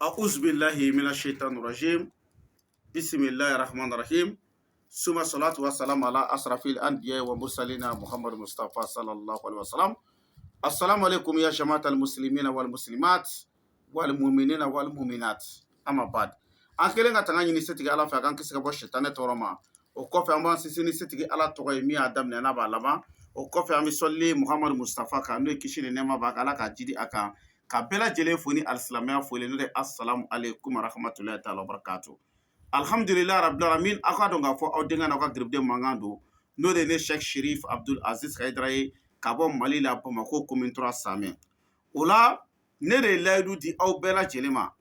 أعوذ بالله من الشيطان الرجيم بسم الله الرحمن الرحيم ثم الصلاة والسلام على أشرف الأنبياء والمرسلين محمد مصطفى صلى الله عليه وسلم. السلام عليكم يا جماعة المسلمين والمسلمات والمؤمنين والمؤمنات. أما بعد an kelen ka tanga ɲini setigi ala fɛ a kan kisi ka bɔ sitana tɔɔrɔ ma. O kɔfɛ an b'an sinsin ni setigi ala tɔgɔ ye min y'a daminɛ n'a b'a laban. O kɔfɛ an bɛ sɔlili muhamadu mustafa kan n'o ye kisi ni nɛɛma b'a kan ala ka jidi a kan ka bɛɛ lajɛlen fo ni alisilamɛya foli n'o de assalamu alaikum warahmatulahi taala wabarakatuh. Alhamdulilahi rabil alamin. Aw k'a dɔn k'a fɔ aw denkɛ n'aw ka giribuden mankan don n'o de ne Sheikh Sherif Abdul Aziz Haidara ye ka bɔ Mali la Bamako commune 3 Samɛ. O la ne de ye layidu di aw bɛɛ lajɛlen ma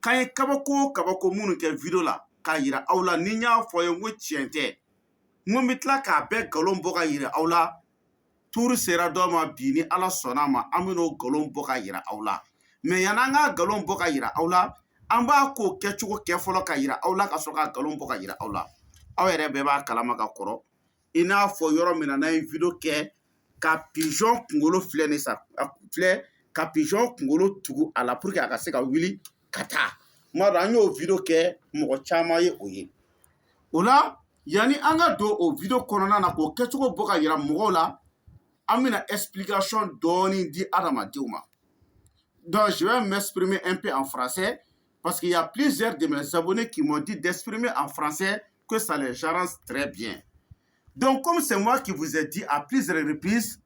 k'an ye kabako minnu kɛ video la k'a yira aw la ni n y'a fɔ ye n ko tiɲɛ tɛ n ko n bɛ tila k'a bɛɛ nkalon bɔ ka yira aw la. Tuuru sera dɔ ma bi ni ala sɔnna a ma an bɛ n'o nkalon bɔ ka yira aw la. Mais yan'an ka nkalon bɔ ka yira aw la an b'a ko kɛcogo kɛ fɔlɔ ka yira aw la ka sɔrɔ ka nkalon bɔ ka yira aw la. Aw yɛrɛ bɛɛ b'a kalama ka kɔrɔ i n'a fɔ yɔrɔ min na n'an ye video kɛ ka pigeon kunkolo filɛ nin sa filɛ ka pigeon kunkolo tugu a la pour que a ka se ka wuli ka taa. Tuma dɔ an y'o video kɛ mɔgɔ caman ye o ye. O la yanni an ka don o video kɔnɔna na k'o kɛcogo bɔ ka yira mɔgɔw la an bɛna explication dɔɔni di adamadenw ma. Donc je vais m'exprimer un peu en français parce qu'il y a plusieurs de mes abonnés qui m'ont dit d'exprimer en français que ça les arrange très bien. Donc comme c'est moi qui vous ai dit à plusieurs reprises,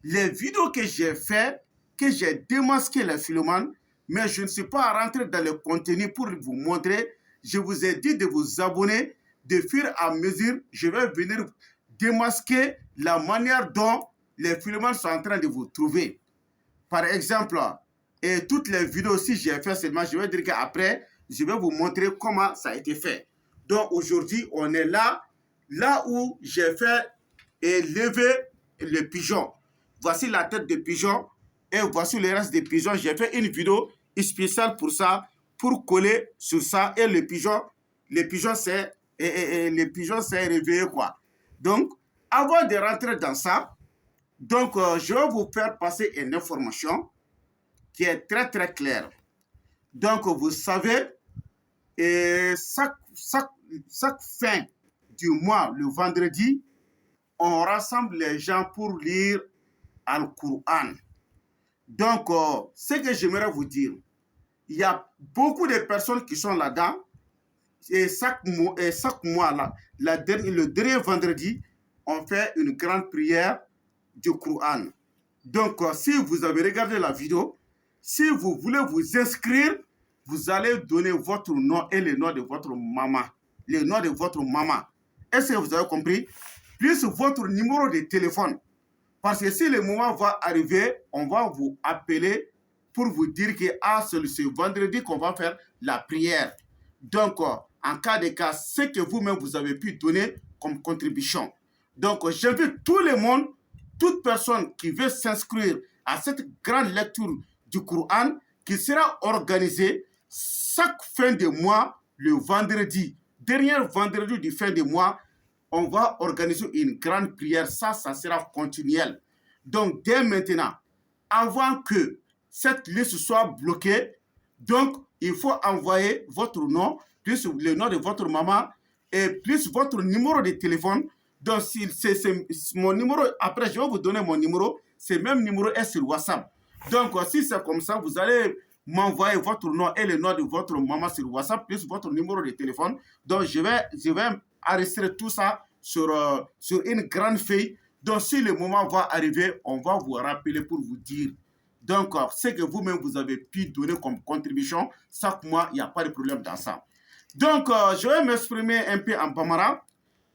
les vidéos que j'ai fait, que j'ai démasqué les philomanes, mais je ne suis pas rentré dans le contenu pour vous montrer. Je vous ai dit de vous abonner. De fur et à mesure, je vais venir démasquer la manière dont les philomanes sont en train de vous trouver. Par exemple, et toutes les vidéos, si j'ai fait seulement, je vais dire qu'après, je vais vous montrer comment ça a été fait. Donc aujourd'hui, on est là où j'ai fait et lever le pigeon. Voici la tête de pigeon et voici le reste des pigeons. J'ai fait une vidéo spéciale pour ça, pour coller sur ça et le pigeon s'est réveillé quoi. Donc, avant de rentrer dans ça, donc je vais vous faire passer une information qui est très très claire. Donc, vous savez, chaque fin du mois, le vendredi, on rassemble les gens pour lire Al-Qur'an. Donc, ce que j'aimerais vous dire, il y a beaucoup de personnes qui sont là-dedans. Et chaque mois, là, le dernier vendredi, on fait une grande prière du Coran. Donc, si vous avez regardé la vidéo, si vous voulez vous inscrire, vous allez donner votre nom et le nom de votre maman. Le nom de votre maman. Est-ce que vous avez compris? Plus votre numéro de téléphone. Parce que si le moment va arriver, on va vous appeler pour vous dire que c'est ce vendredi qu'on va faire la prière. Donc, en cas de cas, ce que vous-même vous avez pu donner comme contribution. Donc, j'invite tout le monde, toute personne qui veut s'inscrire à cette grande lecture du Coran qui sera organisée chaque fin de mois, le vendredi. Dernier vendredi du fin de mois, on va organiser une grande prière. Ça sera continuel. Donc, dès maintenant, avant que cette liste soit bloquée, donc, il faut envoyer votre nom, plus le nom de votre maman et plus votre numéro de téléphone. Donc, si c'est mon numéro, après, je vais vous donner mon numéro. Ce même numéro est sur WhatsApp. Donc, si c'est comme ça, vous allez m'envoyer votre nom et le nom de votre maman sur WhatsApp, plus votre numéro de téléphone. Donc, je vais enregistrer tout ça sur une grande feuille. Donc, si le moment va arriver, on va vous rappeler pour vous dire. Donc, ce que vous-même, vous avez pu donner comme contribution, chaque mois, il n'y a pas de problème dans ça. Donc, je vais m'exprimer un peu en bambara.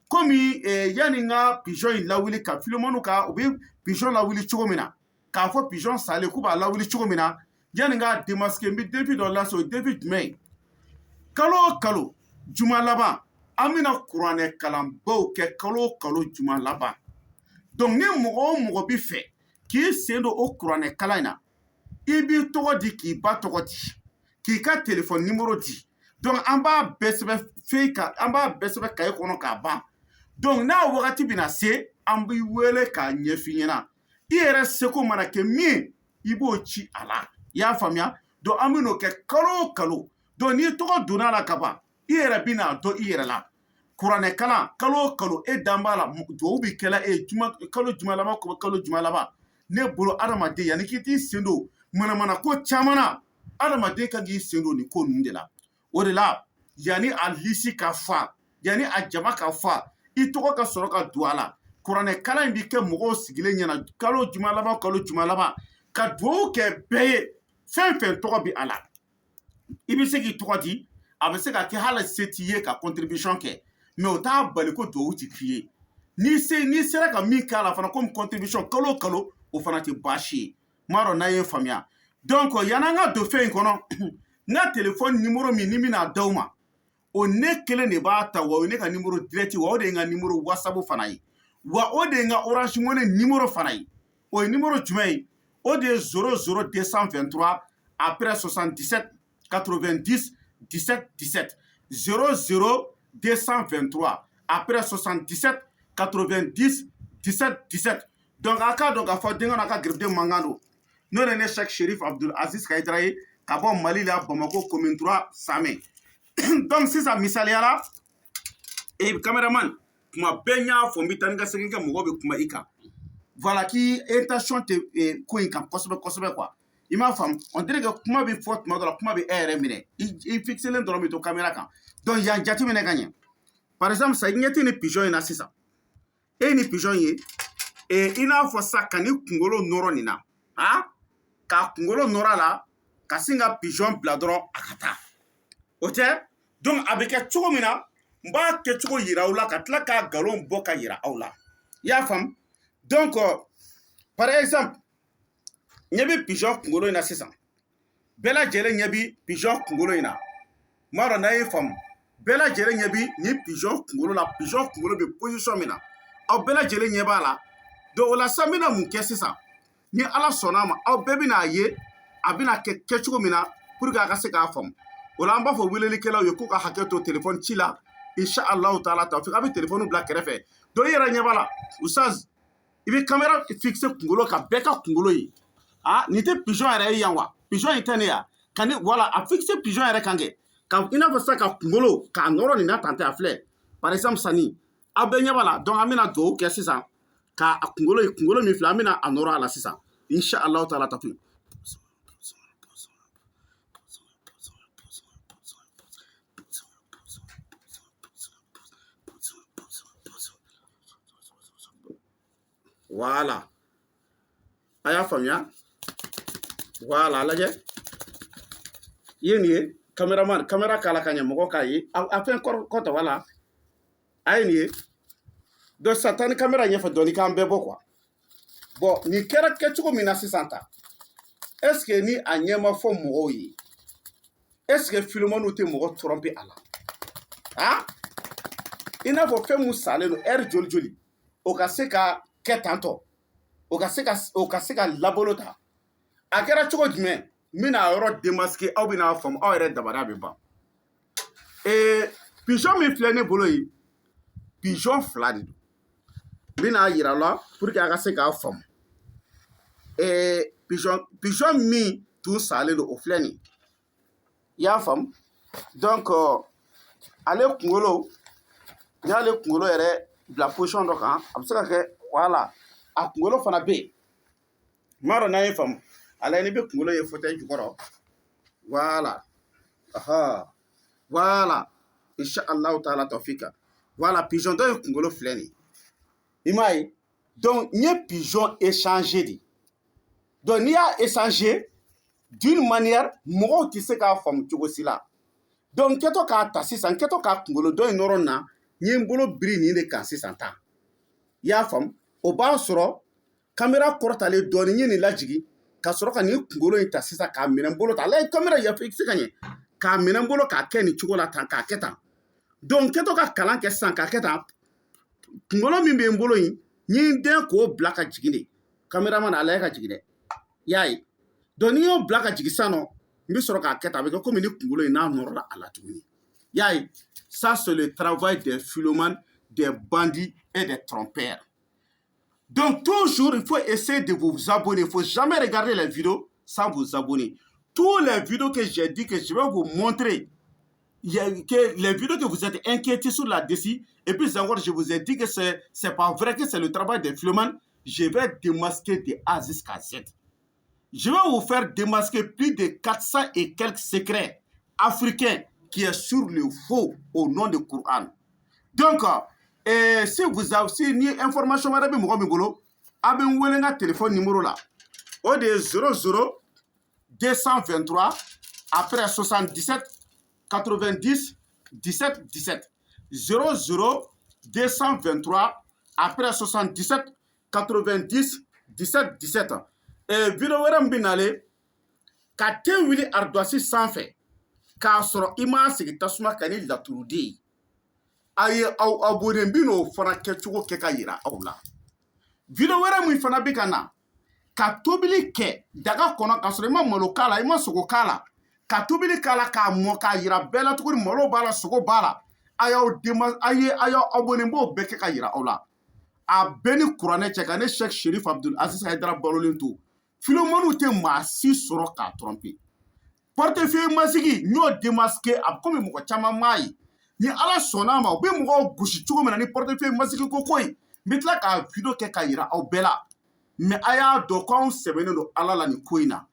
Comme il y a un pigeon qui a wili ka filomonu ka ou pigeon la wili chogomina ka fo pigeon sale kuba la wili chogomina yani nga démasquer mi depuis dans la so David May kalo juma laban amina Qur'an kalambo ke kalo juma laban. Donc ni mogo bi fɛ k'i sen don o Qur'an kalan na i b'i tɔgɔ di k'i ba tɔgɔ di k'i ka téléphone numéro di. Donc an b'a bɛɛ sɛbɛn feuille kan an b'a bɛɛ sɛbɛn cahier kɔnɔ k'a ban. Donc n'a wagati bɛna se an b'i wele k'a ɲɛf'i ɲɛna i yɛrɛ seko mana kɛ min i b'o ci a la i y'a faamuya. donc an bɛ n'o kɛ kalo o kalo donc n'i tɔgɔ donna la ka ban i yɛrɛ bɛ n'a dɔn i yɛrɛ la kuranɛ kalan kalo o kalo e dan b'a la duwawu bɛ kɛla kalo juma laban kalo juma laban ne bolo adamaden yanni k'i t'i sen don manamana ko caman na adamaden kan k'i sen don nin ko ninnu de la o de la yanni a lisi ka fa yanni a jama ka fa i tɔgɔ ka sɔrɔ ka don a la kuranɛ kalan in bɛ kɛ mɔgɔw sigilen ɲɛna kalo juma laban ka duwawu kɛ bɛɛ ye fɛn fɛn tɔgɔ bɛ a la i bɛ se k'i tɔgɔ di a bɛ se ka kɛ hali se t'i ye ka contribution kɛ mais o t'a bali ko duwawu tɛ k'i ye n'i sera ka min k'a la fana komi contribution kalo o kalo o fana tɛ baasi ye n m'a dɔn n'a ye faamuya donc yan'an ka don fɛn in kɔnɔ n ka telefɔni nimoro min ni n bɛna d'aw ma o ne kelen de b'a ta wa o ye ne ka nimoro direct wa o de ye n ka nimoro whatsapp fana ye wa o de ye n ka orange money nimoro fana ye o ye nimoro jumɛn ye o de ye 00223 après 77 90 17 17 00223 après 77 90 17 17 donc a k'a dɔn k'a fɔ denkɛ n'a ka gɛrɛden mankan don n'o de ye ne Cheikh Cherif Abdul Aziz Kayidara ye ka bɔ Mali la Bamako commune 3 Samɛ donc sisan misaliya la cameraman kuma bɛɛ n y'a fɔ n bɛ taa ni ka segin kɛ mɔgɔw bɛ kuma i kan voilà k'i intention tɛ ko in kan kosɛbɛ kosɛbɛ quoi i m'a faamu on dirait que kuma bɛ fɔ tuma dɔ la kuma bɛ e yɛrɛ minɛ i fixelen dɔrɔn bɛ to caméra kan donc yan jateminɛ ka ɲɛ par exemple sa i ɲɛ tɛ ni pigeon in na sisan e ye ni pigeon ye i n'a fɔ sa ka ni kunkolo nɔrɔ nin na ka kunkolo nɔrɔ a la ka sin ka pigeon bila dɔrɔn a ka taa o tɛ donc a bɛ kɛ cogo min na n b'a kɛcogo yira aw la ka tila k'a nkalon bɔ ka yira aw la i y'a faamu donc par exemple ɲɛ bɛ pigeon kunkolo in na sisan bɛɛ lajɛlen ɲɛ bɛ pigeon kunkolo in na n b'a dɔn n'a ye faamu bɛɛ lajɛlen ɲɛ bɛ nin pigeon kunkolo la pigeon kunkolo bɛ position min na aw bɛɛ lajɛlen ɲɛ b'a la donc o la sisan n bɛna mun kɛ sisan ni ala sɔnna a ma aw bɛɛ bɛna ye a bɛna kɛ kɛcogo min na pour que a ka se k'a faamu o la an b'a fɔ welelikɛlaw ye k'u ka hakɛ to téléphone ci la inshallah taala tawfik a bɛ téléphone bila kɛrɛfɛ donc i yɛrɛ ɲɛ b'a la usaz i bɛ caméra fixe kunkolo kan bɛɛ ka kunkolo ye nin tɛ pigeon yɛrɛ ye yan wa pigeon in tɛ ne yan ka ni voilà a fixe pigeon yɛrɛ kan kɛ ka i n'a fɔ sisan ka kunkolo k'a nɔrɔ nin na tan tɛ a filɛ par exemple sani aw bɛɛ ɲɛ b'a la donc an bɛna duwawu kɛ sisan ka kunkolo min filɛ an bɛna a nɔrɔ a la sisan inshallah taala tawfik voilà a y'a faamuya voilà lajɛ i ye nin ye cameraman caméra k'a la ka ɲɛ mɔgɔ k'a ye a fɛn kɔtɛ wala a ye nin ye donc sisan taa ni caméra ɲɛfɛ dɔɔni k'an bɛɛ bɔ quoi bon nin kɛra kɛcogo min na sisan ta est ce que ni a ɲɛ ma fɔ mɔgɔw ye est ce que filemaniw tɛ mɔgɔ tromper a la i n'a fɔ fɛn mun salen don heure joli joli o ka se ka kɛ tantɔ o ka se ka labolo ta a kɛra cogo jumɛn n bɛna a yɔrɔ démasquer aw bɛna faamu aw yɛrɛ dabaliya bɛ ban pigeon min filɛ ne bolo yen pigeon fila de don n bɛna yira aw la pour que a ka se k'a faamu pigeon min tun salen don o filɛ nin i y'a faamu donc ale kunkolo n'i y'ale kunkolo yɛrɛ bila position dɔ kan a bɛ se ka kɛ voilà a kunkolo fana bɛ yen n m'a dɔn n'a ye faamu a lajɛ n'i bɛ kunkolo ye fauteuil jukɔrɔ voilà voilà inshallah taala tawfika voilà pigeon dɔ ye kunkolo filɛ nin i m'a ye donc n ye pigeon échanger de donc n'i y'a échanger d'une manière mɔgɔw tɛ se k'a faamu cogo si la donc n kɛtɔ k'a ta sisan n kɛtɔ k'a kunkolo dɔ in nɔrɔ nin na n ye n bolo biri nin de kan sisan tan i y'a faamu o b'a sɔrɔ caméra kɔrɔtalen dɔɔni n ye nin lajigin ka sɔrɔ ka nin kunkolo in ta sisan k'a minɛ n bolo tan ala ye caméra yafa se ka ɲɛ k'a minɛ n bolo k'a kɛ nin cogo la tan k'a kɛ tan donc n kɛtɔ ka kalan kɛ sisan k'a kɛ tan kunkolo min bɛ n bolo in n ye n dɛn k'o bila ka jigin de caméraman na ala ye ka jigin dɛ i y'a ye donc n'i y'o bila ka jigin sisan nɔ n bɛ sɔrɔ k'a kɛ tan a bɛ kɛ komi ni kunkolo in n'a nɔrɔla a la tuguni i y'a ye ça c'est le travail des filomanes des bandits et des trompeurs. Donc toujours il faut essayer de vous abonner, il ne faut jamais regarder les vidéos sans vous abonner. tous les vidéos que j'ai dit que je vais vous montrer, que les vidéos que vous êtes inquiétés sur la DECI, et puis encore, je vous ai dit que c'est pas vrai que c'est le travail des Fleuman. Je vais démasquer de A jusqu'à Z. Je vais vous faire démasquer plus de 400 et quelques secrets africains qui est sur le faux au nom du Coran. Donc, si vous avez une information, vous avez un téléphone numéro là. Au de 00 223 après 77 90 17 17. 00 223 après 77 90 17 17. Et vidéo wɛrɛ min nale ka te wili ardoisi sanfɛ k'a sɔrɔ I m'a sigi tasuma ka ni laturuden ye a ye aw abonné bi n'o fana kɛcogo kɛ ka yira aw la. Vidéo wɛrɛ min fana bi ka na ka tobili kɛ daga kɔnɔ k'a sɔrɔ I ma malo k'a la I ma sogo k'a la ka tobili k'a la k'a mɔ k'a yira bɛɛ la tuguni malo b'a la sogo b'a la a y'aw abonné b'o bɛɛ kɛ ka yira aw la. A bɛɛ ni kuranɛ cɛ ka ne Cheikh Chérif Abdul Aziz Haidara balolen to Filomaniw tɛ maa si sɔrɔ k'a tromper. Portefeuille masigi n y'o démasqué a komi mɔgɔ caman m'a ye ni Ala sɔnn'a ma u bɛ mɔgɔw gosi cogo min na ni portefeuille masigi ko ye n bɛ tila k'a vidéo kɛ ka yira aw bɛɛ la mais a y'a dɔn k'anw sɛbɛnnen don Ala la nin ko in na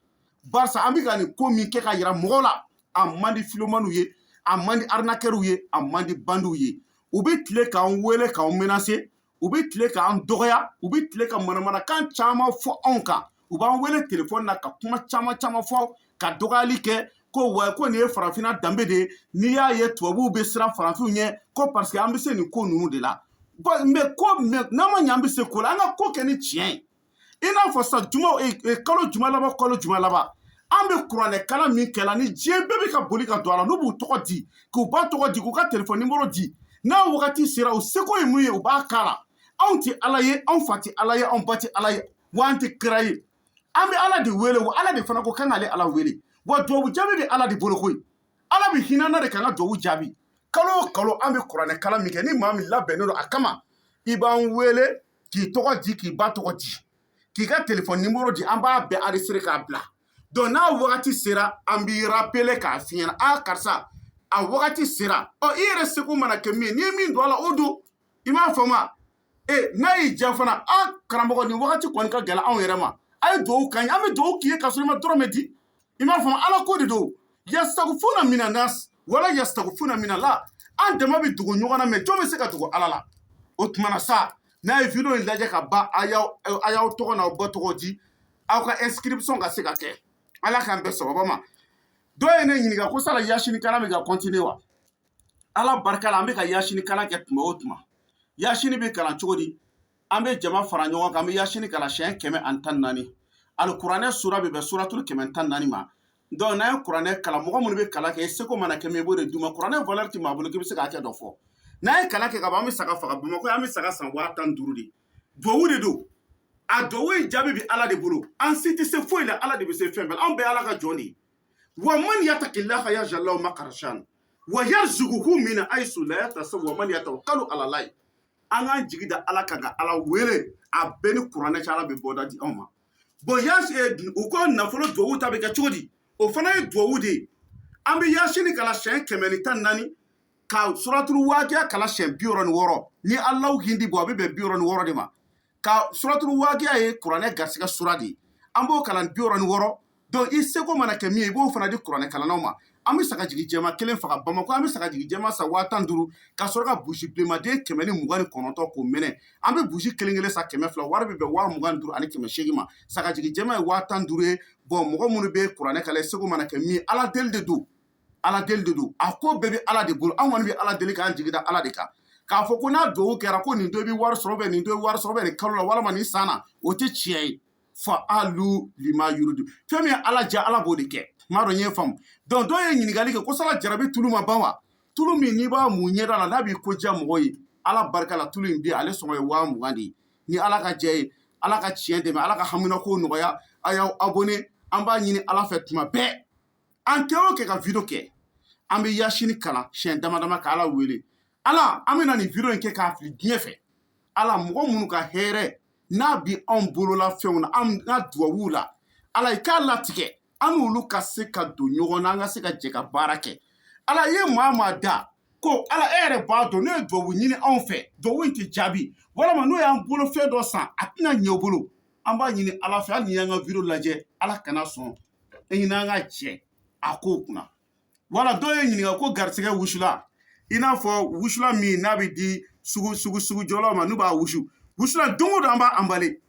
barisa an bɛ ka nin ko min kɛ ka yira mɔgɔw la a man di Filomaniw ye a man di arnaqueurs ye a man di bandiw ye u bɛ tile k'an wele k'an menacer u bɛ tile k'an dɔgɔya u bɛ tile ka manamanakan caman fɔ anw kan. U b'an wele téléphone na ka kuma caman fɔ ka dɔgɔyali kɛ ko wa ko nin ye farafinna danbe de ye n'i y'a ye tubabuw bɛ siran farafinw ɲɛ ko parce que an bɛ se nin ko ninnu de la mais n'an ma ɲɛ an bɛ se ko la an ka ko kɛ ni tiɲɛ ye i n'a fɔ sisan kalo juma laban an bɛ kuranɛ kalan min kɛla ni diɲɛ bɛɛ bɛ ka boli ka don a la n'u b'u tɔgɔ di k'u ba tɔgɔ di k'u ka téléphone numéro di n'a wagati sera u seko ye mun ye u b'a k'a la anw tɛ Ala ye anw fa tɛ Ala ye anw ba tɛ Ala ye wa an tɛ kira ye. An bɛ Ala de wele wa Ala de fana ko kan k'ale Ala wele wa duwawu jaabi bɛ Ala de bolo koyi Ala bɛ hinɛ na de kan ka duwawu jaabi kalo o kalo an bɛ kuranɛ kalan min kɛ ni maa min labɛnnen don a kama I b'an wele k'i tɔgɔ di k'i ba tɔgɔ di k'i ka téléphone numéro di an b'a bɛɛ enregistré k'a bila donc n'a wagati sera an b'i rappeler k'a f'i ɲɛna karisa a wagati sera I yɛrɛ seko mana kɛ min ye n'i ye min don a la o don I m'a faamu n'a y'i diya fana karamɔgɔ nin wagati kɔni ka gɛlɛn anw yɛrɛ ma a ye duwawu k'an ye an bɛ duwawu k'i ye k'a sɔrɔ I ma dɔrɔmɛ di I m'a faamu Ala ko de don yastagfuna mina nas wala yastagfuna mina la an dama bɛ tugu ɲɔgɔn na mais jɔn bɛ se ka tugu Ala la o tuma na sa n'a ye vidéo in lajɛ ka ban a y'aw tɔgɔ n'aw ba tɔgɔ di aw ka inscription ka se ka kɛ Ala k'an bɛɛ sababa ma dɔ ye ne ɲininka ko sala yasini kalan bɛ ka continuer wa Ala barika la an bɛ ka yasini kalan kɛ tuma o tuma yasini bɛ kalan cogo di an bɛ jama fara ɲɔgɔn kan an bɛ yasini kalan siɲɛ 114 alikuranɛ sura bɛ bɛn suratul 114 ma donc n'an ye kuranɛ kalan mɔgɔ minnu bɛ kalan kɛ seko mana kɛ min i b'o de d'u ma kuranɛ valeur tɛ maa bolo k'i bɛ se k'a kɛ dɔ fɔ n'an ye kalan kɛ ka ban an bɛ saga faga Bamakɔ an bɛ saga san 15,000 de duwawu de don a duwawu in jaabi bɛ Ala de bolo an si tɛ se foyi la Ala de bɛ se fɛn bɛɛ la anw bɛɛ Ala ka jɔn de ye wa man yattaqillaha yaj'al lahu makhrajan wa yarzuquhu min haythu la yahtasib wa man yatawakkalu ala Allah an k'an jigi da Ala kan ka Ala wele a bɛɛ ni kuranɛ cɛ Ala bɛ bɔda di anw ma bon u ko nafolo duwawu ta bɛ kɛ cogo di o fana ye duwawu de ye an bɛ yasini kalan siɲɛ 114 ka suratul waqiya kalan siɲɛ 66 ni Alahu hindi bɔ a bɛ bɛn 66 de ma ka suratul waqiya ye kuranɛ garisigɛ sura de ye an b'o kalan 66 donc I seko mana kɛ min ye I b'o fana di kuranɛ kalannaw ma an bɛ sagajigi jɛma 1 faga Bamakɔ an bɛ sagajigi jɛma san 15,000 ka sɔrɔ ka burusi bilenmaden 129 k'o mɛnɛ an bɛ burusi kelen san 200 wari bɛ bɛn 25,000 ani 800 ma sagajigi jɛma ye 15,000 ye bon mɔgɔ minnu bɛ kuranɛ kalan seko mana kɛ min ye Ala deli de don a ko bɛɛ bɛ Ala de bolo an kɔni bɛ Ala deli k'an jigi da Ala de kan k'a fɔ ko n'a duwawu kɛra ko nin dɔ i bɛ wari sɔrɔ nin dɔ i bɛ wari sɔrɔ nin kalo la walima nin san na o tɛ tiɲɛ ye fa'alu lima yuridu fɛn min ye Ala diya Ala b'o de kɛ m'a dɔn n ye faamu donc dɔw ye ɲininkali kɛ ko sala jarabi tulu ma ban wa tulu min n'i b'a mun ɲɛda la n'a b'i ko diya mɔgɔ ye Ala barika la tulu in bɛ ale sɔngɔ ye 20,000 de ye ni Ala ka jɛ ye Ala ka tiɲɛ dɛmɛ Ala ka haminako nɔgɔya a y'aw abonné an b'a ɲini Ala fɛ tuma bɛɛ an kɛ o kɛ ka vidéo kɛ an bɛ yasini kalan siɲɛ dama dama ka Ala wele Ala an bɛ na nin vidéo in kɛ k'a fili diɲɛ fɛ Ala mɔgɔ minnu ka hɛrɛ n'a bi anw bolola fɛnw na an ka duwawu la Ala i k'a latigɛ an n'olu ka se ka don ɲɔgɔn na an ka se ka jɛ ka baara kɛ ala ye maa maa da ko ala e yɛrɛ b'a dɔn n'o ye duwawu ɲini anw fɛ duwawu in tɛ jaabi walama n'o y'an bolo fɛn dɔ san a tɛna ɲɛ u bolo an b'a ɲini ala fɛ hali ni y'an ka video lajɛ ala kana sɔn e ɲini an ka jɛ a kow kunna wala dɔw ye ɲininka ko garisɛgɛ wusula i n'a fɔ wusula min n'a bɛ di sugujɔlaw ma n'u b'a wusu wusula don o don an b'a anbale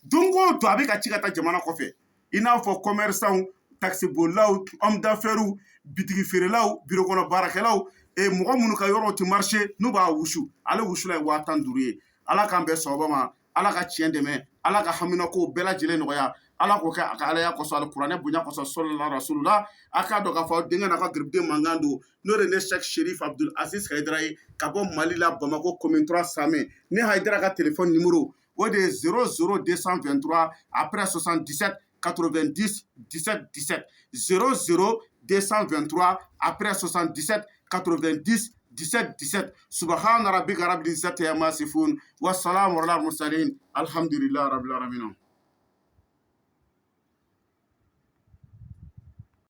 don o don a bɛ ka ci ka taa jamana kɔfɛ i n'a fɔ commerçants taxibolilaw homme d'affaires bitigi feerelaw biro kɔnɔ baarakɛlaw mɔgɔ minnu ka yɔrɔ tɛ marché n'u b'a wusu ale wusula ye 15,000 ye ala k'an bɛn sababa ma ala ka tiɲɛ dɛmɛ ala ka haminakow bɛɛ lajɛlen nɔgɔya ala k'o kɛ a ka alaya kɔsɔn ali kuranɛ bonya kɔsɔn sallallahu rasulullah a k'a dɔn k'a fɔ denkɛ n'a ka garibuden mankan don n'o de ne Cheikh Sherif Abdul Aziz Hayidara ye ka bɔ Mali la Bamako commune 3 Samɛ ne Hayidara ka téléphone numéro o de ye 00223 après 77 90 17 17 00223 après 77 90 17 17 subhana rabbika rabbil izzati amma yasifun wa salamun alal mursalin alhamdulillahi rabbil alamin